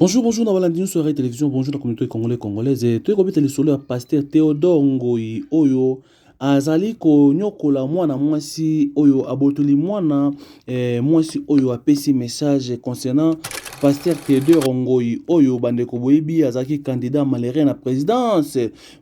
Bonjour, bonjour, dans la soirée télévision, bonjour la communauté congolaise. Et tu es le solo pasteur Théodore Ngoyi Oyo. Azali ko nyokola mwana mwasi oyo abotoli mwana mwasi oyo apesi message concernant pasteur Théodore Ngoyi Oyo bandeko boyebi azaki candidat maléré na présidence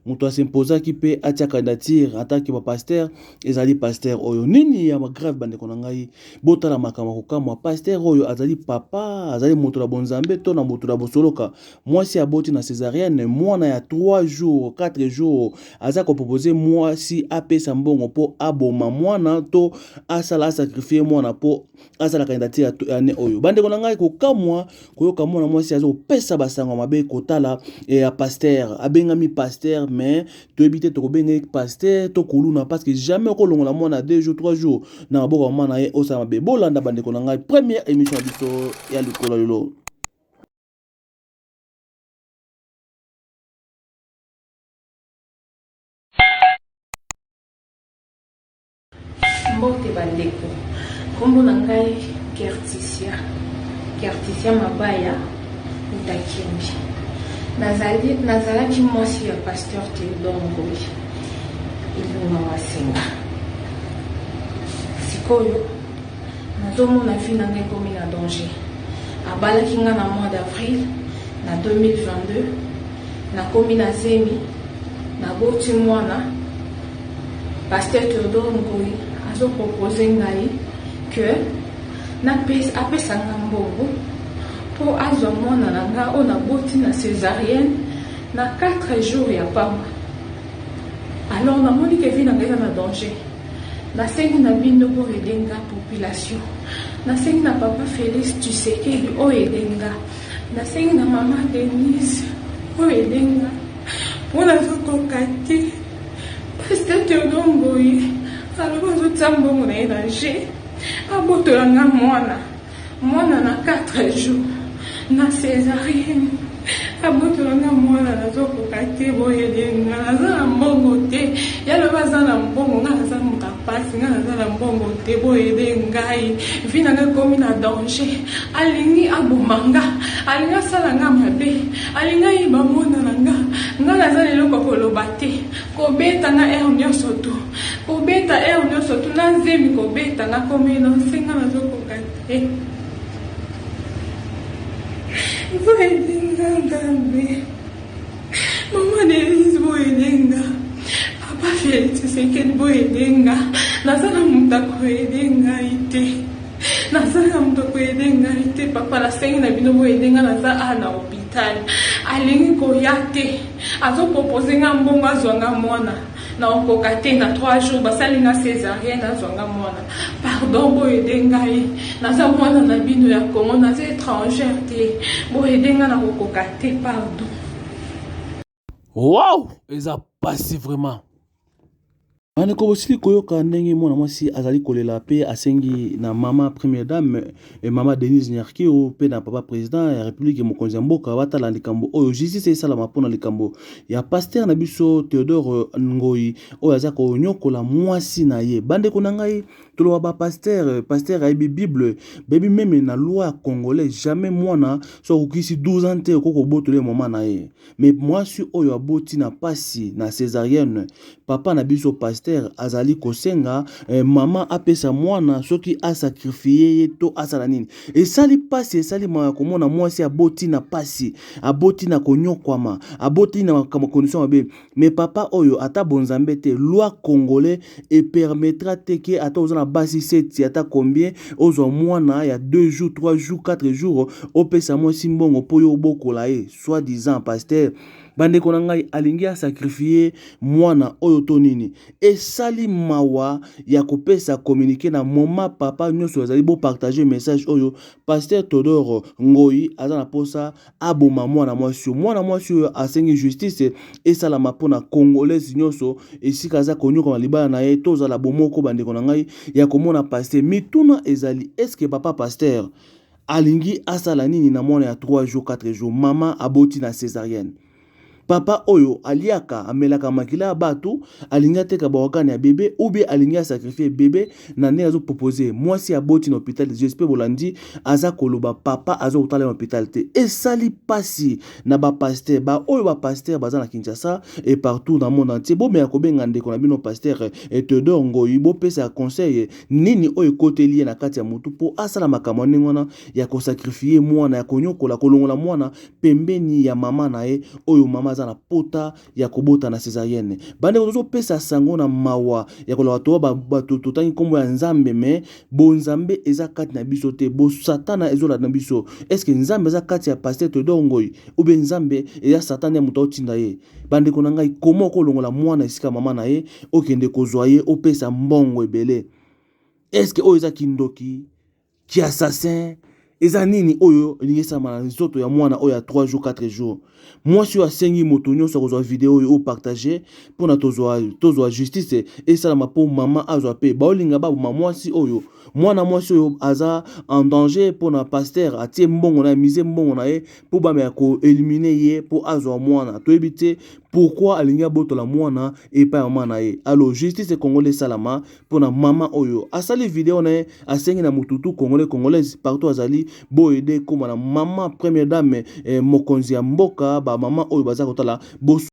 muto asimpoza ki pe atia candidature ataki ba pasteur ezali pasteur oyo nini ya grave bandeko na ngai botala makambo kokamwa pasteur oyo azali papa azali moto la bonzambe to na moto la bosoloka mwasi aboti na césarienne mwana ya 3 jours 4 jours aza ko proposer mwasi apesa mbongo po aboma mwana to asala sacrifier mwana po asala candidature ya ane oyo bandeko na ngai kokamwa koyoka mwana mwasi azo pesa basango mabe kotala ya pasteur abengami pasteur mais to ebite to kobenga pasteur to kuluna parce que jamais ko longola mwana 2 jours 3 jours na boka mwana ye osama be bolanda bandeko na ngai première émission ya biso ya likolo lelo. Mbote bandeko kombo na ngai Kertisia Mabaya Utakimbi nazalaki mwasi ya pasteur Théodore Ngoyi Ilunga Wasenga sikoyo nazomona fi na ngai komi na danger abalaki nga na mois d'avril na 2022 nakomi na zemi naboti mwana pasteur Théodore Ngoyi azo propose ngai que apesa nga mbongo po azwa mwana na nga o naboti na césarienne na 4 jours ya pamba. Alors namoni ke vi na ngai na danger nasengi na bino po edenga population nasengi na papa Félix Tshisekedi o edenga nasengi na mama Denise o edenga po nazokoka te pasteur Théodore Ngoyi aloba azotia mbongo na ye na je abotolanga mwana na 4 jours na césarienne abotolanga mwana nazokoka te boyedenga naza na mbongo te yaloba aza na mbongo nga naza mokapasi nga naza na mbongo te boyede ngai vi na ngai komi na danger alingi abomanga alingi asala nga mabe alingi ayiba mwana na nga naza leloko koloba te kobeta nga ere nyonso tu kobeta ere nyonso tu na nzemi kobeta nga komi na nsenga nazokoka te boyedenga ngambe mama Denise boyedenga papa Félix Tshisekedi boyedenga nazala mutu akoyedenga ite nazala mutu akoyedenga ite papa nasengi na bino boyedenga naza na hôpital alingi koya te azopropose nga mbongo azwanga mwana na okoka te na 3 jours basali nga césarienne azwanga mwana pardon boyedenga ye naza mwana na bino ya Congo naza étrangère te boyedenga na okoka te pardon. Wow, eza passé vraiment. Bandeko bosili koyoka ndenge mwana mwasi azali kolela pe asengi na mama première dame et mama Denise Nyarkio pe na papa président ya république mokonzi ya mboka batala likambo oyo justice esalama mpona likambo ya pasteur na biso Théodore Ngoyi oyo aza konyokola mwasi na ye bandeko na ngai toloba ba pasteur ayebi bible bebi meme na loi congolais jamais mwana so kokisi 12 ans te okoko botole mama na ye mais mwasi oyo aboti na pasi na césarienne papa na biso pasteur azali kosenga mama apesa mwana soki asakrifie ye to asala nini esali pasi esali maya komona mwasi aboti na pasi aboti na konyokwama aboti na condition mabe mais papa oyo ata bonzambe te loi congolais et permettra te ke ata ozana basi seti ata combien ozwa mwana ya 2 jours 3 jours 4 jours opesa mwasi mbongo po yo bokola ye soit disant pasteur bandeko na ngai alingi sacrifier mwana oyo to nini esali mawa ya kopesa communiquer na moma papa nyonso azali bo partager message oyo pasteur Théodore Ngoyi aza na posa aboma mwana mwasi oyo asengi justice esalama mpona congolais nyonso esika aza konyoka na libala na ye tozala bomoko bandeko na ngai ya komona pasteur mituna ezali eske papa pasteur alingi asala nini na mwana ya 3 jours 4 jours mama aboti na césarienne papa oyo aliaka amelaka makila batu alinga teka baokani ya bébé ou bien alinga sacrifier bébé na ndenge azo proposer mwasi ya boti na hôpital j'espère bolandi aza koloba papa azo kotala na hôpital te esali pasi na ba pasteur ba oyo ba pasteur baza na Kinshasa et partout dans le monde entier bo me akobenga ndeko na bino pasteur et Théodore Ngoyi bo pesa conseil nini oyo koteli na kati ya mutu po asala makambo ngona ya ko sacrifier mwana ya konyokola kolongola mwana pembeni ya mama na ye oyo mama za na pota ya kobota na césarienne bande kozo pesa sango na mawa ya koloba to ba totangi kombo ya nzambe me bo nzambe eza kati na biso te bo satana ezola na biso est-ce que nzambe eza kati ya pasteur Théodore Ngoyi ou bien nzambe eza satana ya muto otinda ye bande ko ngai komo kolongola mwana esika mama na ye okende kozwa ye opesa mbongo ebele est-ce que oyo eza kindoki ki assassin eza nini oyo elingesama na nzoto ya mwana oyo ya 3 jours 4 jours mwasi oyo asengi moto nyonso akozwa video oyo opartage mpona tozwa justice esalama mpo mama azwa mpe baolinga baboma mwasi oyo mwana mwasi oyo aza en danger mpona pasteur atie mbongo na ye mise mbongo na ye mpo bameka koelimine ye mpo azwa mwana toyebi te pourquoi alingi abotola mwana epai ya mama na ye alors justice congolais esalama mpona mama oyo asali video na ye asengi na motutu congolaise partout azali boyede koma na mama première dame mokonzi ya mboka ba mama oyo baza kotala bosu